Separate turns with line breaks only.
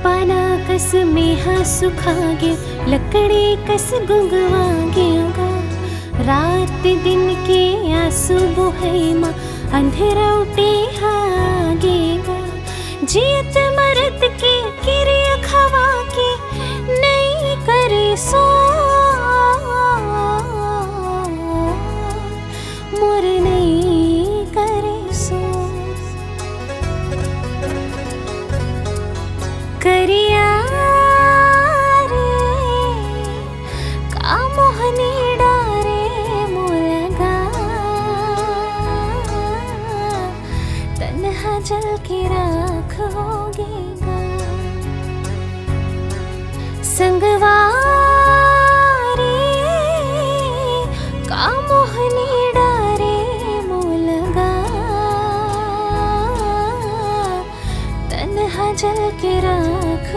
पाना कस मेहा सुखागे, लकड़ी कस गुंगवागेगा। रात दिन के आंसू बोहेमा, अंधेरा उठे हागेगा। जियत मरत के किरिया खवा के, नहीं करे सो मोर नहीं करे सो। करिया रे का मोहनी डारे मोलगा, तन्हा जल के राख होगेगा। संगवा रे का मोहनी डारे मोलगा, तन्हा जल के राख